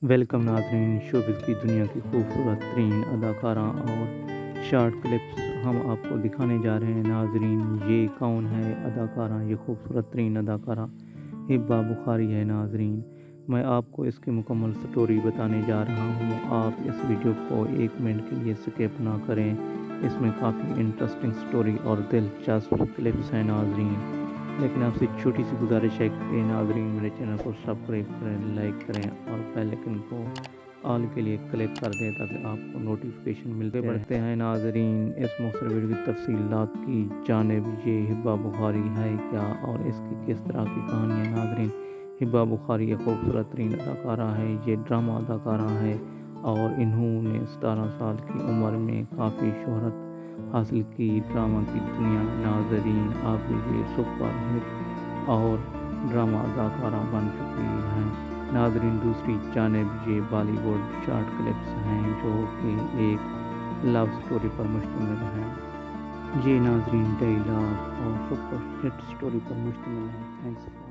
Welcome ناظرین، showbiz کی دنیا کی خوبصورت ترین اداکارہ اور شارٹ کلپس ہم آپ کو دکھانے جا رہے ہیں۔ ناظرین، یہ کون ہے اداکارہ؟ یہ خوبصورت ترین اداکارہ ہبہ بخاری ہے۔ ناظرین، میں آپ کو اس کی مکمل سٹوری بتانے جا رہا ہوں۔ آپ اس ویڈیو کو 1 منٹ کے لیے سکپ نہ کریں، اس میں کافی انٹرسٹنگ سٹوری اور دلچسپ کلپس ہیں۔ ناظرین، لیکن آپ سے چھوٹی سی گزارش ہے کہ ناظرین میرے چینل کو سبسکرائب کریں، لائک کریں اور بیل آئیکن کو آل کے لیے کلک کر دیں تاکہ آپ کو نوٹیفیکیشن ملتے بڑھتے ہیں۔ ناظرین، اس مختصر ویڈیو کی تفصیلات کی جانب یہ ہبہ بخاری ہے کیا اور اس کی کس طرح کی کہانی ہے۔ ناظرین، ہبہ بخاری ایک خوبصورت ترین اداکارہ ہے۔ یہ ڈرامہ اداکارہ ہے اور انہوں نے 17 سال کی عمر میں کافی شہرت حاصل کی ڈرامہ کی دنیا۔ ناظرین، اب یہ سپر ہٹ اور ڈرامہ اداکارہ بن چکی ہیں۔ ناظرین، دوسری جانب یہ بالی ووڈ شارٹ کلپس ہیں جو کہ ایک لو سٹوری پر مشتمل ہیں۔ یہ ناظرین ڈائیلاگ اور سپر ہٹ سٹوری پر مشتمل ہے۔ تھینکس۔